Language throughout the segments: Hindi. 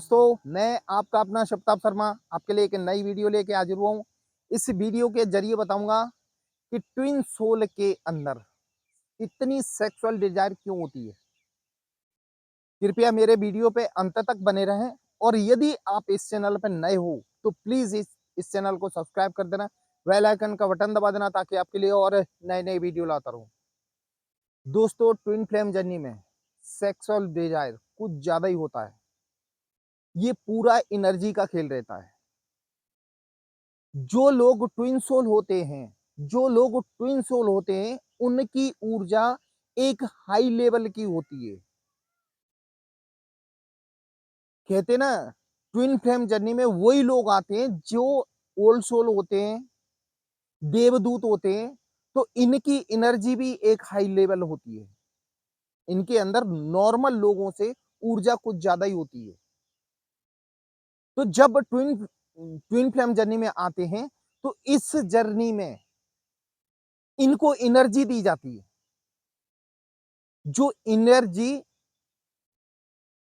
दोस्तों, मैं आपका अपना शब्ताब शर्मा आपके लिए एक नई वीडियो लेके हाजिर हुआ हूँ। इस वीडियो के जरिए बताऊंगा कि ट्विन सोल के अंदर इतनी सेक्सुअल डिजायर क्यों होती है। कृपया मेरे वीडियो पे अंत तक बने रहें और यदि आप इस चैनल पर नए हो तो प्लीज इस चैनल को सब्सक्राइब कर देना, बेल आइकन का बटन दबा देना ताकि आपके लिए और नए नए वीडियो लाता रहूं। दोस्तों, ट्विन फ्लेम जर्नी में सेक्सुअल डिजायर कुछ ज्यादा ही होता है। ये पूरा एनर्जी का खेल रहता है। जो लोग ट्विन सोल होते हैं उनकी ऊर्जा एक हाई लेवल की होती है। कहते ना, ट्विन फ्लेम जर्नी में वही लोग आते हैं जो ओल्ड सोल होते हैं, देवदूत होते हैं। तो इनकी एनर्जी भी एक हाई लेवल होती है। इनके अंदर नॉर्मल लोगों से ऊर्जा कुछ ज्यादा ही होती है। तो जब ट्विन ट्विन फ्लेम जर्नी में आते हैं तो इस जर्नी में इनको एनर्जी दी जाती है। जो एनर्जी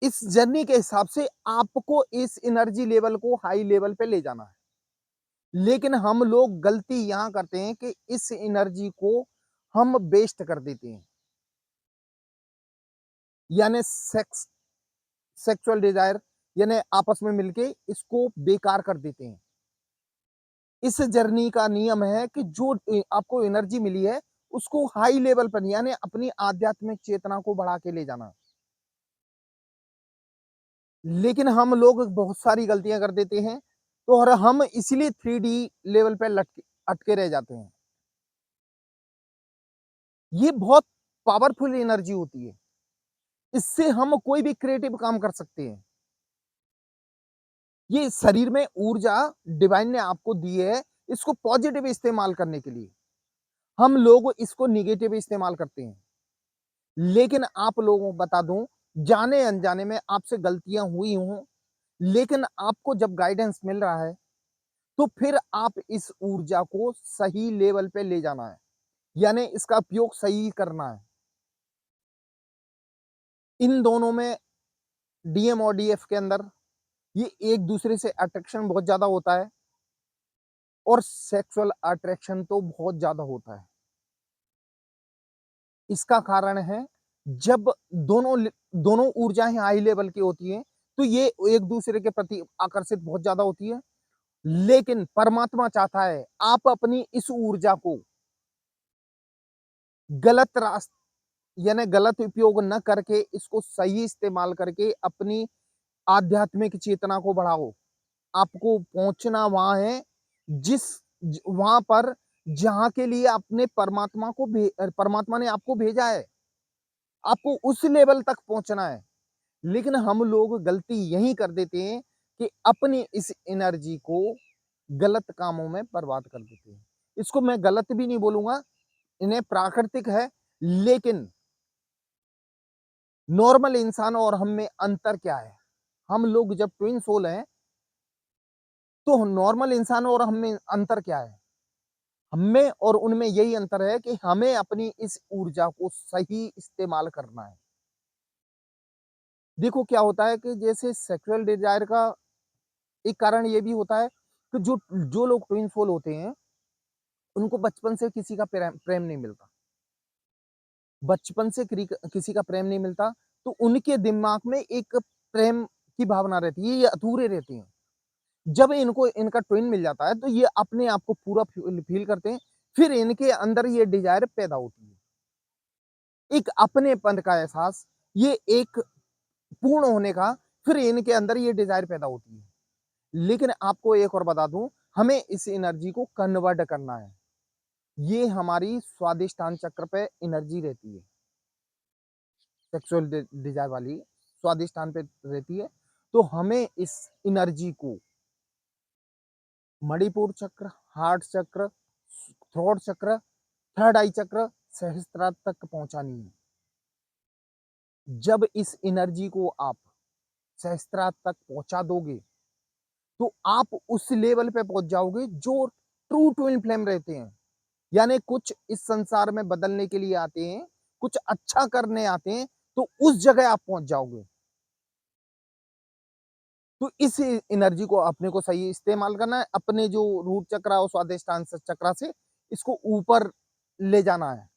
इस जर्नी के हिसाब से आपको इस एनर्जी लेवल को हाई लेवल पे ले जाना है। लेकिन हम लोग गलती यहां करते हैं कि इस एनर्जी को हम वेस्ट कर देते हैं, यानी सेक्सुअल डिजायर, यानी आपस में मिलके इसको बेकार कर देते हैं। इस जर्नी का नियम है कि जो आपको एनर्जी मिली है उसको हाई लेवल पर यानी अपनी आध्यात्मिक चेतना को बढ़ा के ले जाना। लेकिन हम लोग बहुत सारी गलतियां कर देते हैं, तो और हम इसीलिए 3D लेवल पे लटके अटके रह जाते हैं। ये बहुत पावरफुल एनर्जी होती है। इससे हम कोई भी क्रिएटिव काम कर सकते हैं। ये शरीर में ऊर्जा डिवाइन ने आपको दी है, इसको पॉजिटिव इस्तेमाल करने के लिए। हम लोग इसको निगेटिव इस्तेमाल करते हैं। लेकिन आप लोगों को बता दूं, जाने अनजाने में आपसे गलतियां हुई हों, लेकिन आपको जब गाइडेंस मिल रहा है तो फिर आप इस ऊर्जा को सही लेवल पे ले जाना है, यानी इसका उपयोग सही करना है। इन दोनों में, डीएम और डीएफ के अंदर, ये एक दूसरे से अट्रैक्शन बहुत ज्यादा होता है और सेक्सुअल अट्रैक्शन तो बहुत ज्यादा होता है। इसका कारण है, जब दोनों ऊर्जाएं हाई लेवल की होती हैं तो ये एक दूसरे के प्रति आकर्षित बहुत ज्यादा होती है। लेकिन परमात्मा चाहता है आप अपनी इस ऊर्जा को गलत रास्ते यानी गलत उपयोग न करके इसको सही इस्तेमाल करके अपनी आध्यात्मिक चेतना को बढ़ाओ। आपको पहुंचना वहां है, जिस वहां पर जहां के लिए आपने परमात्मा ने आपको भेजा है। आपको उस लेवल तक पहुंचना है। लेकिन हम लोग गलती यही कर देते हैं कि अपनी इस एनर्जी को गलत कामों में बर्बाद कर देते हैं। इसको मैं गलत भी नहीं बोलूंगा, इन्हें प्राकृतिक है। लेकिन नॉर्मल इंसान और हम में अंतर क्या है? हम लोग जब ट्विन सोल हैं तो नॉर्मल इंसान और हम में अंतर क्या है? हमें और उनमें यही अंतर है कि हमें अपनी इस ऊर्जा को सही इस्तेमाल करना है। देखो क्या होता है कि जैसे सेक्सुअल डिजायर का एक कारण ये भी होता है कि जो जो लोग ट्विन सोल होते हैं उनको बचपन से किसी का प्रेम नहीं मिलता। बचपन से किसी का प्रेम नहीं मिलता, तो उनके दिमाग में एक प्रेम की भावना रहती है, ये अधूरे रहते हैं। जब इनको इनका ट्विन मिल जाता है तो ये अपने आप को पूरा फील करते हैं। फिर इनके अंदर ये डिजायर पैदा होती है, एक अपनेपन का एहसास, ये एक पूर्ण होने का। फिर इनके अंदर ये डिजायर पैदा होती है। लेकिन आपको एक और बता दूं, हमें इस एनर्जी को कन्वर्ट करना है। ये हमारी स्वादिष्टान चक्र पे एनर्जी रहती है, सेक्सुअल डिजायर वाली स्वादिष्टान पे रहती है। तो हमें इस एनर्जी को मणिपुर चक्र, हार्ट चक्र, थ्रोट चक्र, थर्ड आई चक्र, सहस्त्रार तक पहुंचानी है। जब इस एनर्जी को आप सहस्त्रार तक पहुंचा दोगे तो आप उस लेवल पे पहुंच जाओगे जो ट्रू ट्विन फ्लेम रहते हैं। यानी कुछ इस संसार में बदलने के लिए आते हैं, कुछ अच्छा करने आते हैं, तो उस जगह आप पहुंच जाओगे। तो इस एनर्जी को अपने को सही इस्तेमाल करना है, अपने जो रूट चक्रा और स्वादिष्टान चक्रा से इसको ऊपर ले जाना है।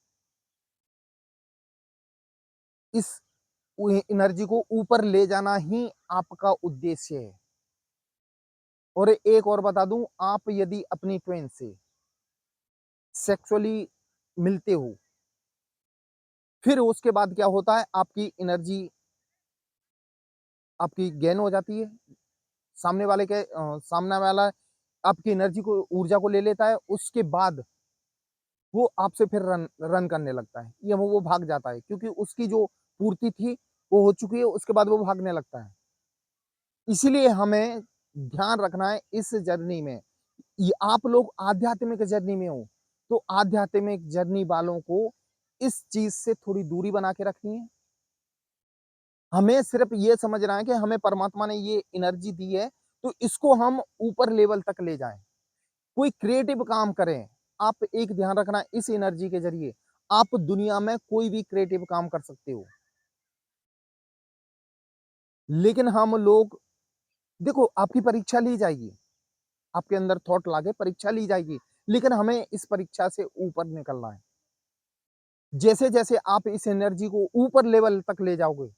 इस एनर्जी को ऊपर ले जाना ही आपका उद्देश्य है। और एक और बता दूं, आप यदि अपनी ट्विन से सेक्सुअली मिलते हो, फिर उसके बाद क्या होता है, आपकी एनर्जी आपकी गेन हो जाती है। सामने वाला आपकी एनर्जी को, ऊर्जा को ले लेता है। उसके बाद वो आपसे फिर रन रन करने लगता है, या वो भाग जाता है, क्योंकि उसकी जो पूर्ति थी वो हो चुकी है। उसके बाद वो भागने लगता है। इसीलिए हमें ध्यान रखना है इस जर्नी में। आप लोग आध्यात्मिक जर्नी में हो, तो आध्यात्मिक जर्नी वालों को इस चीज से थोड़ी दूरी बना के रखनी है। हमें सिर्फ ये समझना है कि हमें परमात्मा ने ये एनर्जी दी है, तो इसको हम ऊपर लेवल तक ले जाएं। कोई क्रिएटिव काम करें। आप एक ध्यान रखना, इस एनर्जी के जरिए आप दुनिया में कोई भी क्रिएटिव काम कर सकते हो। लेकिन हम लोग, देखो, आपकी परीक्षा ली जाएगी, आपके अंदर थॉट लाके परीक्षा ली जाएगी, लेकिन हमें इस परीक्षा से ऊपर निकलना है। जैसे जैसे आप इस एनर्जी को ऊपर लेवल तक ले जाओगे,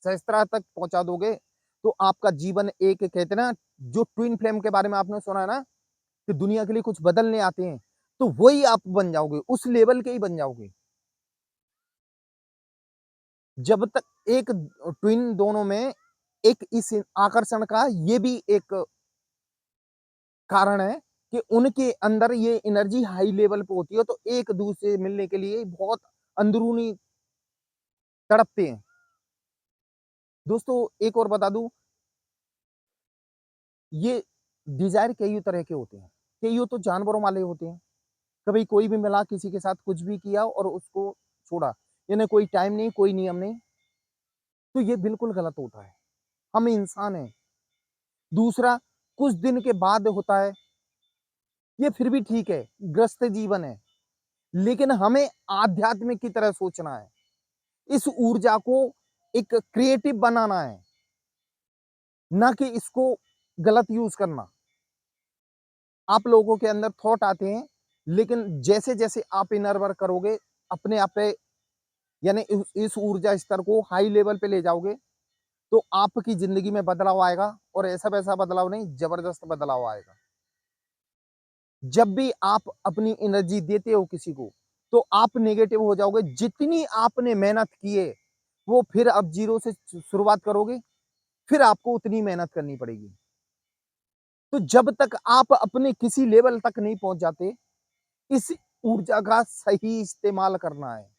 सहस्त्रा तक पहुंचा दोगे, तो आपका जीवन, एक कहते हैं ना, जो ट्विन फ्लेम के बारे में आपने सुना है ना, कि दुनिया के लिए कुछ बदलने आते हैं, तो वही आप बन जाओगे, उस लेवल के ही बन जाओगे। जब तक एक ट्विन दोनों में एक इस आकर्षण का ये भी एक कारण है कि उनके अंदर ये एनर्जी हाई लेवल पे होती है, तो एक दूसरे से मिलने के लिए बहुत अंदरूनी तड़पते हैं। दोस्तों, एक और बता दूं, ये डिजायर कई तरह के होते हैं। कई तो जानवरों वाले होते हैं। कभी कोई भी मिला, किसी के साथ कुछ भी किया और उसको छोड़ा, यानी कोई टाइम नहीं, कोई नियम नहीं, तो ये बिल्कुल गलत होता है। हम इंसान हैं। दूसरा, कुछ दिन के बाद होता है, ये फिर भी ठीक है, ग्रस्त जीवन है। लेकिन हमें आध्यात्मिक की तरह सोचना है। इस ऊर्जा को एक क्रिएटिव बनाना है, ना कि इसको गलत यूज करना। आप लोगों के अंदर थॉट आते हैं, लेकिन जैसे जैसे आप इनर वर्क करोगे, अपने आप पे, यानी इस ऊर्जा स्तर को हाई लेवल पे ले जाओगे, तो आपकी जिंदगी में बदलाव आएगा। और ऐसा वैसा बदलाव नहीं, जबरदस्त बदलाव आएगा। जब भी आप अपनी एनर्जी देते हो किसी को, तो आप नेगेटिव हो जाओगे। जितनी आपने मेहनत की है, वो फिर अब जीरो से शुरुआत करोगे, फिर आपको उतनी मेहनत करनी पड़ेगी। तो जब तक आप अपने किसी लेवल तक नहीं पहुंच जाते, इस ऊर्जा का सही इस्तेमाल करना है।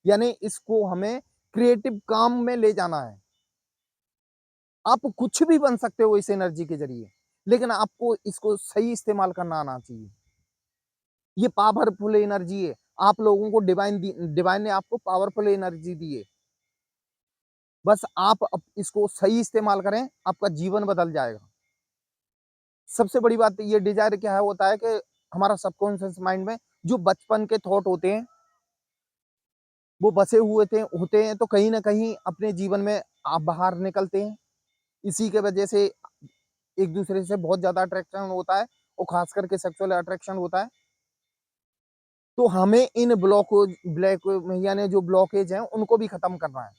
यानी इसको हमें क्रिएटिव काम में ले जाना है। आप कुछ भी बन सकते हो इस एनर्जी के जरिए, लेकिन आपको इसको सही इस्तेमाल करना आना चाहिए। ये पावरफुल एनर्जी है। आप लोगों को डिवाइन ने आपको पावरफुल एनर्जी दी है। बस आप इसको सही इस्तेमाल करें, आपका जीवन बदल जाएगा। सबसे बड़ी बात ये डिजायर क्या है, होता है कि हमारा सबकॉन्शियस माइंड में जो बचपन के थॉट होते हैं, वो बसे हुए होते हैं, तो कहीं ना कहीं अपने जीवन में आप बाहर निकलते हैं। इसी के वजह से एक दूसरे से बहुत ज्यादा अट्रैक्शन होता है, और खास करके सेक्सुअल अट्रैक्शन होता है। तो हमें इन ब्लैक, यानी जो ब्लॉकेज हैं, उनको भी खत्म करना है।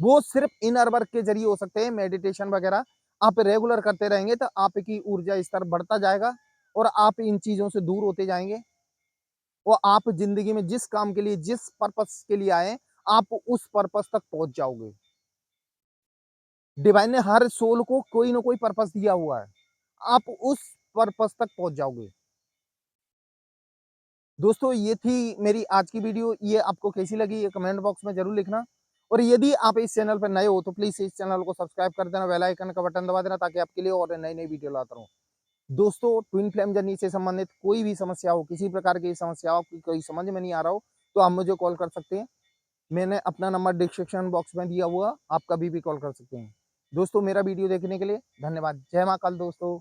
वो सिर्फ इनर वर्क के जरिए हो सकते हैं, मेडिटेशन वगैरह आप रेगुलर करते रहेंगे, तो आपकी ऊर्जा स्तर बढ़ता जाएगा, और आप इन चीजों से दूर होते जाएंगे। और आप जिंदगी में जिस काम के लिए, जिस पर्पस के लिए आए, आप उस पर्पस तक पहुंच जाओगे। डिवाइन ने हर सोल को कोई ना कोई पर्पस दिया हुआ है, आप उस पर्पस तक पहुंच जाओगे। दोस्तों, ये थी मेरी आज की वीडियो। ये आपको कैसी लगी, ये कमेंट बॉक्स में जरूर लिखना। और यदि आप इस चैनल पर नए हो, तो प्लीज इस चैनल को सब्सक्राइब कर देना, बेल आइकन का बटन दबा देना, ताकि आपके लिए और नई नई वीडियो लाता रहूं। दोस्तों, ट्विन फ्लेम जर्नी से संबंधित कोई भी समस्या हो, किसी प्रकार की समस्या हो, आपकी कोई समझ में नहीं आ रहा हो, तो आप मुझे कॉल कर सकते हैं। मैंने अपना नंबर डिस्क्रिप्शन बॉक्स में दिया हुआ, आप कभी भी कॉल कर सकते हैं। दोस्तों, मेरा वीडियो देखने के लिए धन्यवाद। जय महाकाल दोस्तों।